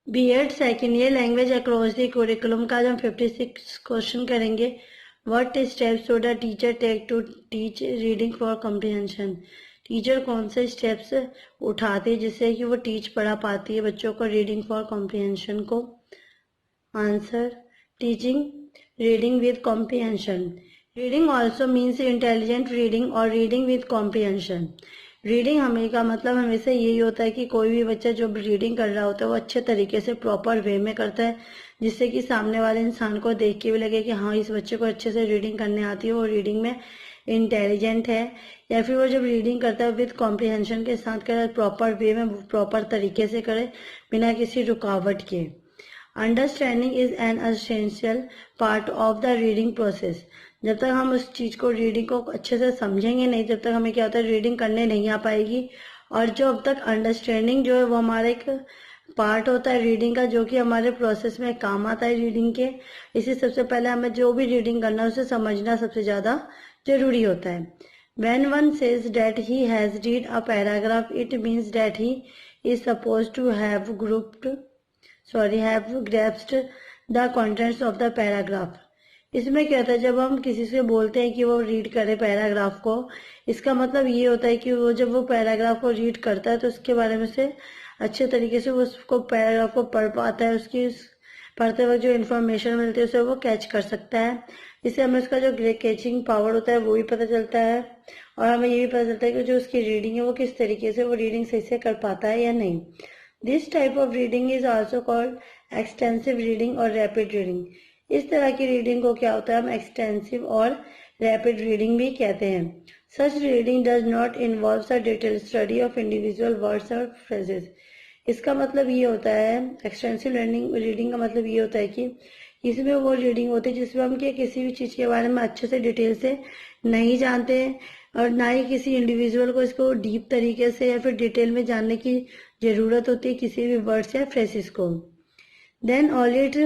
BEd second year language across the curriculum का आज हम 56 क्वेश्चन करेंगे। What steps should a teacher take to teach reading for comprehension. Teacher कौन से steps उठाती है जिससे कि वो टीच पढ़ा पाती है बच्चों को रीडिंग फॉर कॉम्प्रिहेंशन को। Answer, teaching reading with comprehension. Reading also means intelligent reading और रीडिंग विद कॉम्प्रिहेंशन। रीडिंग हमें का मतलब हमेशा यही होता है कि कोई भी बच्चा जो रीडिंग कर रहा होता है वो अच्छे तरीके से प्रॉपर वे में करता है, जिससे कि सामने वाले इंसान को देख के भी लगे कि हाँ इस बच्चे को अच्छे से रीडिंग करने आती है, वो रीडिंग में इंटेलिजेंट है। या फिर वो जब रीडिंग करता है विद कॉम्प्रिहेंशन के साथ करे, प्रॉपर वे में प्रॉपर तरीके से करे, बिना किसी रुकावट के। Understanding is an essential part of the reading process. जब तक हम उस चीज को रीडिंग को अच्छे से समझेंगे नहीं, जब तक हमें क्या होता है रीडिंग करने नहीं आ पाएगी। और जो अब तक अंडरस्टैंडिंग जो है वो हमारा एक पार्ट होता है रीडिंग का, जो कि हमारे प्रोसेस में काम आता है रीडिंग के। इसी सबसे पहले हमें जो भी रीडिंग करना है उसे समझना सबसे ज्यादा जरूरी होता है। When one says that he has read a paragraph, it means that he is supposed to have grasped the contents of the paragraph. इसमें क्या होता है, जब हम किसी से बोलते हैं कि वो रीड करे पैराग्राफ को, इसका मतलब ये होता है कि वो जब वो पैराग्राफ को रीड करता है तो उसके बारे में से अच्छे तरीके से वो उसको पैराग्राफ को पढ़ पाता है, उसकी पढ़ते वक्त जो इन्फॉर्मेशन मिलती है उसे वो कैच कर सकता है। इससे हमें उसका जो कैचिंग पावर होता है वो भी पता चलता है, और हमें ये भी पता चलता है कि जो उसकी रीडिंग है वो किस तरीके से वो रीडिंग सही से कर पाता है या नहीं। This type of reading is also called extensive reading और रैपिड रीडिंग। इस तरह की रीडिंग को क्या होता है, हम एक्सटेंसिव और रैपिड रीडिंग भी कहते हैं। Such reading does not involve a detail study of individual words और फ्रेजेस। इसका मतलब ये होता है, एक्सटेंसिव रीडिंग का मतलब ये होता है कि इसमें वो रीडिंग होती है जिसमें हम किसी भी चीज के बारे में अच्छे से डिटेल से नहीं जानते हैं, और ना ही किसी इंडिविजुअल को इसको डीप तरीके से या फिर डिटेल में जानने की जरूरत होती है किसी भी वर्ड्स या फ्रेजेस को। Then all it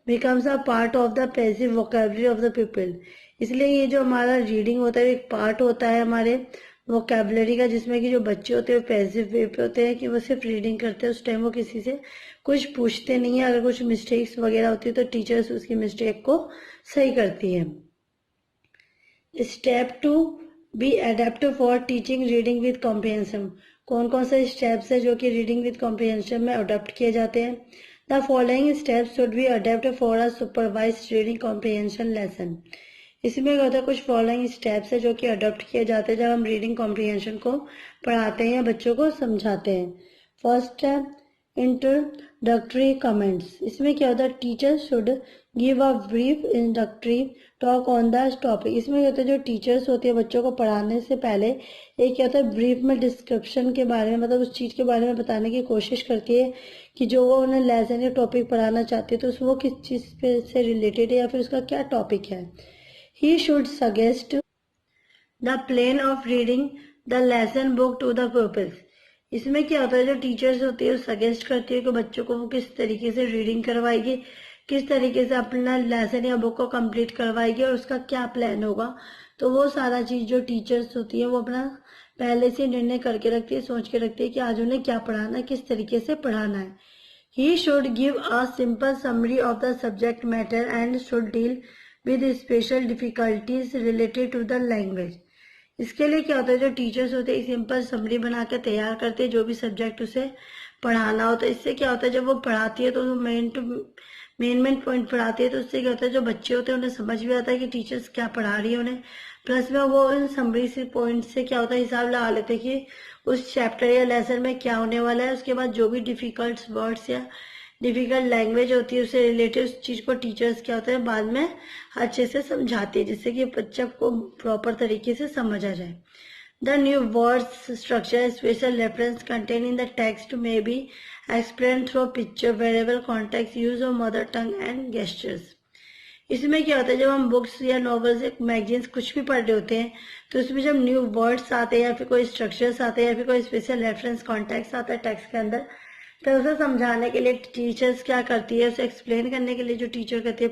becomes a part of the passive vocabulary of the people. इसलिए ये जो हमारा रीडिंग होता है एक पार्ट होता है हमारे वोकेबलरी का, जिसमें कि जो बच्चे होते हैं पैसिव वे पे होते हैं कि वो सिर्फ रीडिंग करते हैं। उस टाइम वो किसी से कुछ पूछते नहीं है। अगर कुछ मिस्टेक्स वगैरह होती है तो टीचर्स उसकी मिस्टेक को सही करती है। Step 2, be adapt for teaching reading with comprehension. कौन कौन से स्टेप्स है जो कि रीडिंग विद कॉम्प्रिहेंशन में अडॉप्ट किए जाते हैं। The following steps should be adapt for a supervised reading comprehension lesson. इसमें क्या होता है, कुछ फॉलोइंग स्टेप्स है जो कि अडॉप्ट किए जाते हैं जब हम रीडिंग कॉम्प्रिहेंशन को पढ़ाते हैं या बच्चों को समझाते हैं। First step, introductory comments. इसमें क्या होता है, teacher should give a brief introductory talk on the topic. इसमें क्या होता है, जो टीचर्स होते हैं बच्चों को पढ़ाने से पहले एक क्या होता है ब्रीफ में डिस्क्रिप्शन के बारे में, मतलब उस चीज के बारे में बताने की कोशिश करती है कि जो वो उन्हें लेसन या टॉपिक पढ़ाना चाहती है तो वो किस चीज से रिलेटेड है या फिर उसका क्या टॉपिक है। He should suggest the plan of reading the lesson book to the pupils. इसमें क्या होता है, जो टीचर्स होती है वो सजेस्ट करती है कि बच्चों को वो किस तरीके से रीडिंग करवाएगी, किस तरीके से अपना लेसन या बुक को कंप्लीट करवाएगी और उसका क्या प्लान होगा। तो वो सारा चीज जो टीचर्स होती है वो अपना पहले से निर्णय करके रखती है, सोच के रखती है कि आज उन्हें क्या पढ़ाना है, किस तरीके से पढ़ाना है। He should give a simple summary of the subject matter and should deal with special difficulties related to the language. इसके लिए क्या होता है, जो टीचर्स होते हैं सिंपल समरी बना के तैयार करते हैं जो भी सब्जेक्ट उसे पढ़ाना होता है। इससे क्या होता है, जब वो पढ़ाती है तो मेन पॉइंट पढ़ाती है तो उससे क्या होता है, जो बच्चे होते हैं उन्हें समझ भी आता है कि टीचर्स क्या पढ़ा रही है उन्हें। प्लस में वो इन समरी से पॉइंट से क्या होता है हिसाब लगा लेते हैं कि उस चैप्टर या लेसन में क्या होने वाला है। उसके बाद जो भी डिफिकल्ट वर्ड्स या डिफिकल्ट लैंग्वेज होती है उससे रिलेटेड उस चीज को टीचर्स क्या होता है बाद में अच्छे से समझाती है, जिससे कि बच्चे को प्रॉपर तरीके से समझ आ जाए। The new words structure special reference contain in the text में be explain through picture variable context use of mother tongue and gestures. इसमें क्या होता है, जब हम बुक्स या नॉवेल्स या मैगजीन्स कुछ भी पढ़ रहे होते हैं तो उसमें जब न्यू वर्ड्स आते हैं या फिर कोई स्ट्रक्चर्स आते हैं या फिर कोई स्पेशल रेफरेंस कॉन्टेक्स्ट आता है टेक्स्ट के अंदर, तो उसे समझाने के लिए टीचर्स क्या करती है, उसे एक्सप्लेन करने के लिए जो टीचर करती है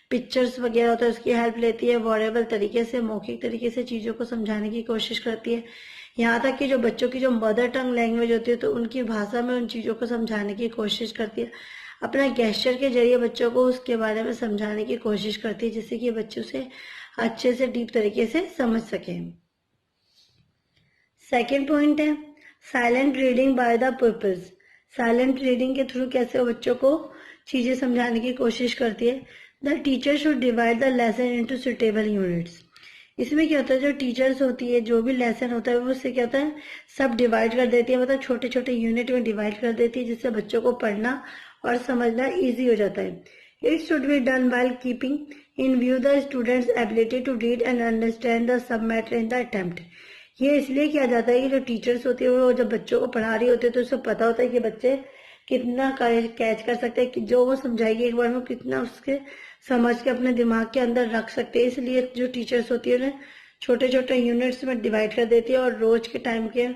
पिक्चर्स वगैरह होता है उसकी हेल्प लेती है, वॉरेबल तरीके से मौखिक तरीके से चीजों को समझाने की कोशिश करती है। यहाँ तक कि जो बच्चों की जो मदर टंग लैंग्वेज होती है तो उनकी भाषा में उन चीज़ों को समझाने की कोशिश करती है, अपना गेस्चर के जरिए बच्चों को उसके बारे में समझाने की कोशिश करती है, जिससे कि बच्चों से अच्छे से डीप तरीके से समझ सकें। सेकेंड पॉइंट है silent reading by the purpose. Silent reading के थ्रू कैसे वो बच्चों को चीजें समझाने की कोशिश करती है। The teacher should divide the lesson into suitable units. इसमें क्या होता है, जो टीचर्स होती है, जो भी लेसन होता है वो उससे क्या होता है, सब डिवाइड कर देती है, मतलब छोटे छोटे यूनिट में डिवाइड कर देती है, जिससे बच्चों को पढ़ना और समझना ईजी हो जाता है। It should be done while keeping in view the students ability to read and understand the sub matter in the attempt. ये इसलिए किया जाता है कि जो टीचर्स होती है वो जब बच्चों को पढ़ा रही होती है तो उसको पता होता है कि बच्चे कितना कैच कर सकते हैं, कि जो वो समझाएगी एक बार में कितना उसके समझ के अपने दिमाग के अंदर रख सकते हैं। इसलिए जो टीचर्स होती है उन्हें छोटे छोटे यूनिट्स में डिवाइड कर देती है और रोज के टाइम के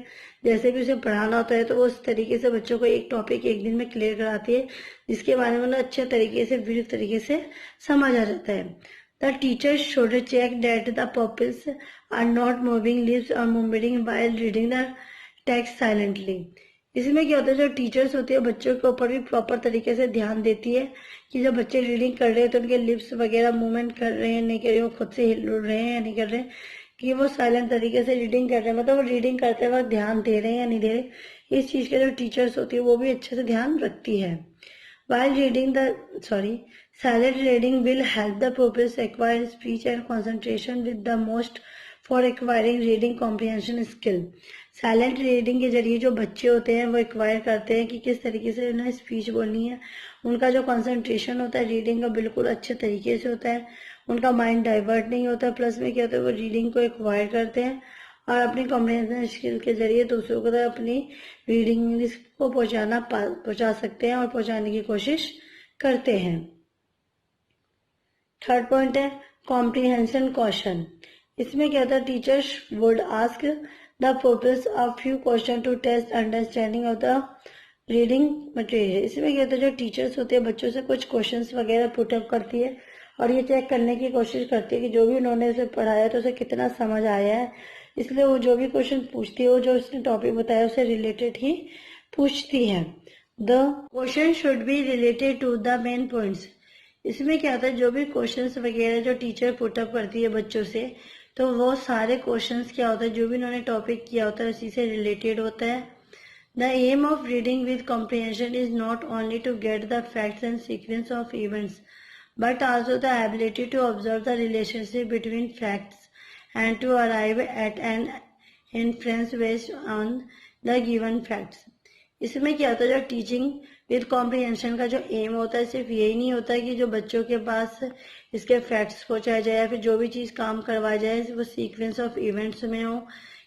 जैसे भी उसे पढ़ाना होता है तो वो उस तरीके से बच्चों को एक टॉपिक एक दिन में क्लियर कराती है, जिसके बारे में उन्हें अच्छे तरीके से विविध तरीके से समझ आ जाता है। The teacher should check that the pupils are not moving lips or murmuring while reading the text silently. इसमें क्या होता है, जो टीचर्स होती है बच्चों के ऊपर भी प्रॉपर तरीके से ध्यान देती है कि जब बच्चे रीडिंग कर रहे हैं तो उनके लिप्स वगैरह मूवमेंट कर रहे हैं नहीं कर रहे, वो खुद से हिल रहे हैं या नहीं कर रहे, कि वो साइलेंट तरीके से रीडिंग कर रहे हैं, मतलब वो रीडिंग करते वक्त ध्यान दे रहे हैं या नहीं दे रहे। इस चीज के जो टीचर्स होती है वो भी अच्छे से ध्यान रखती है। While reading silent reading will help the pupils acquire speech and concentration with the most for acquiring reading comprehension skill. Silent reading के जरिए जो बच्चे होते हैं वो एक्वायर करते हैं कि किस तरीके से उन्हें स्पीच बोलनी है, उनका जो कंसंट्रेशन होता है रीडिंग का बिल्कुल अच्छे तरीके से होता है, उनका माइंड डाइवर्ट नहीं होता, प्लस में क्या होता है वो रीडिंग को एक्वायर करते हैं और अपनी कॉम्प्रिहेंशन स्किल के जरिए दूसरों को अपनी रीडिंग इंग्लिश को पहुंचा सकते हैं और पहुंचाने की कोशिश करते हैं। थर्ड पॉइंट है कॉम्प्रिहेंशन क्वेश्चन। इसमें क्या होता है, teachers would ask the purpose of few question to test understanding of the reading material. इसमें क्या होता है, जो टीचर्स होते हैं बच्चों से कुछ क्वेश्चंस वगैरह पुटअप करती है और ये चेक करने की कोशिश करती है कि जो भी उन्होंने उसे पढ़ाया तो उसे कितना समझ आया है। इसलिए वो जो भी क्वेश्चन पूछती है वो जो उसने टॉपिक बताया उससे रिलेटेड ही पूछती है। The question should be related to the main points. इसमें क्या होता है, जो भी क्वेश्चंस वगैरह जो टीचर पुटअप करती है बच्चों से तो वो सारे क्वेश्चंस क्या होता है, जो भी उन्होंने टॉपिक किया होता है उसी से रिलेटेड होता है। The aim of reading with comprehension is not only to get the facts and sequence of events but also the ability to observe the relationship between facts and to arrive at an inference based on the given facts. इसमें क्या होता है, जो teaching with comprehension का जो M होता है सिर्फ यही नहीं होता है कि जो बच्चों के पास इसके फैक्ट्स पहुंचाए जाए या फिर जो भी चीज काम करवाई जाए वो सीक्वेंस ऑफ इवेंट्स में हो,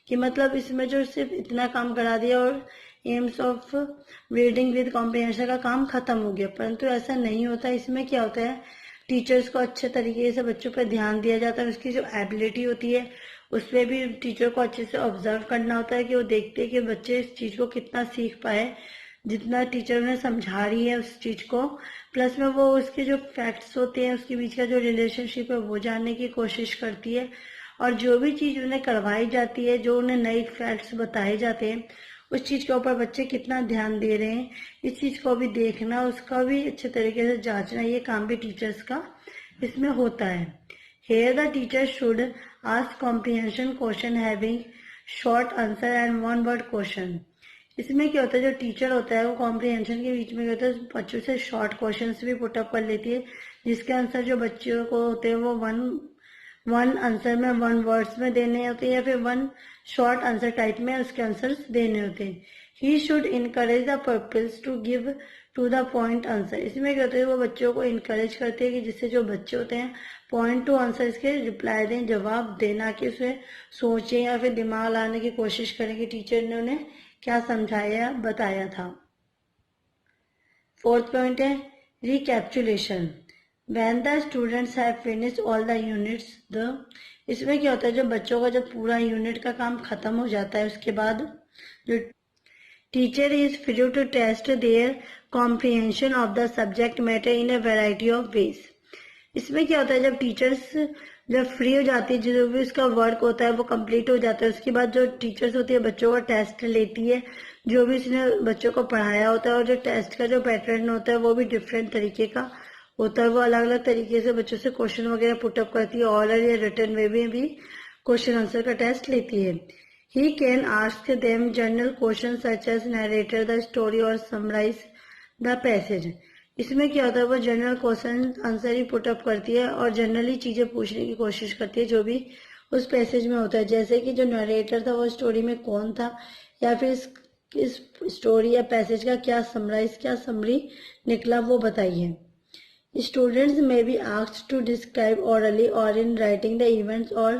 कि मतलब इसमें जो सिर्फ इतना काम करा दिया और AIIMS of reading with comprehension का काम खत्म हो गया, परंतु ऐसा नहीं होता। इसमें क्या होता है, टीचर्स को अच्छे तरीके से बच्चों पर ध्यान दिया जाता है, उसकी जो एबिलिटी होती है उस पर भी टीचर को अच्छे से ऑब्जर्व करना होता है कि वो देखते हैं कि बच्चे इस चीज को कितना सीख पाए, जितना टीचर उन्हें समझा रही है उस चीज को, प्लस में वो उसके जो फैक्ट्स होते हैं उसके बीच का जो रिलेशनशिप है वो जानने की कोशिश करती है और जो भी चीज उन्हें करवाई जाती है, जो उन्हें नए फैक्ट्स बताए जाते हैं उस चीज के ऊपर बच्चे कितना ध्यान दे रहे हैं, इस चीज को भी देखना, उसका भी अच्छे तरीके से जांचना, ये काम भी टीचर्स का इसमें होता है। Here the teacher should ask comprehension question having short answer and one word question. इसमें क्या होता है, जो टीचर होता है वो कॉम्प्रिहेंशन के बीच में क्या होता है, बच्चों से शॉर्ट क्वेश्चंस भी पुटअप कर लेती है, जिसके आंसर जो बच्चों को होते हैं वो वन आंसर में वन वर्ड्स में देने होते हैं या फिर वन शॉर्ट आंसर टाइप में उसके आंसर्स देने होते हैं। He should encourage the pupils to give to the point answer. इसमें क्या होता है, वो बच्चों को इनकरेज करते हैं कि जिससे जो बच्चे होते हैं पॉइंट टू आंसर के रिप्लाई दें, जवाब देना, कि उसे सोचें या फिर दिमाग लाने की कोशिश करें कि टीचर ने उन्हें क्या समझाया बताया था। फोर्थ पॉइंट है रिकैप्चुलेशन। When the students have finished all the units, इसमें क्या होता है, जब बच्चों का जब पूरा यूनिट का काम खत्म हो जाता है उसके बाद जो teacher is free to test their comprehension of the subject matter in a variety of ways. इसमें क्या होता है, जब टीचर्स जब फ्री हो जाती है, जो भी उसका वर्क होता है वो कंप्लीट हो जाता है, उसके बाद जो टीचर्स होती है बच्चों का टेस्ट लेती है, जो भी उसने बच्चों को पढ़ाया होता है, और जो टेस्ट का जो पैटर्न होता है वो भी डिफरेंट तरीके का होता है। वो अलग अलग तरीके से बच्चों से क्वेश्चन वगैरह पुटअप करती है, ऑरल या रिटन वे में भी क्वेश्चन आंसर का टेस्ट लेती है। He can ask them general questions such as narrate the story or summarize the passage. इसमें क्या होता है, वो जनरल क्वेश्चन आंसर ही पुट अप करती है और जनरली चीजें पूछने की कोशिश करती है जो भी उस पैसेज में होता है, जैसे कि जो नरेटर था वो स्टोरी में कौन था, या फिर इस स्टोरी या पैसेज का क्या समराइज, क्या समरी निकला वो बताइए। Students may be asked to describe orally or in writing the events or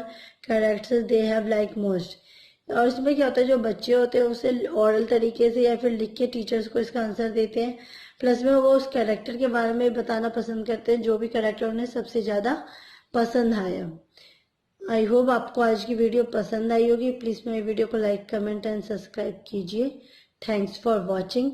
characters they have liked most. और इसमें क्या होता है, जो बच्चे होते हैं उसे ओरल तरीके से या फिर लिख के टीचर्स को इसका आंसर देते हैं, प्लस में वो उस कैरेक्टर के बारे में बताना पसंद करते हैं जो भी कैरेक्टर उन्हें सबसे ज़्यादा पसंद आया। आई होप आपको आज की वीडियो पसंद आई होगी। प्लीज़ मेरी वीडियो को लाइक, कमेंट एंड सब्सक्राइब कीजिए। Thanks for watching.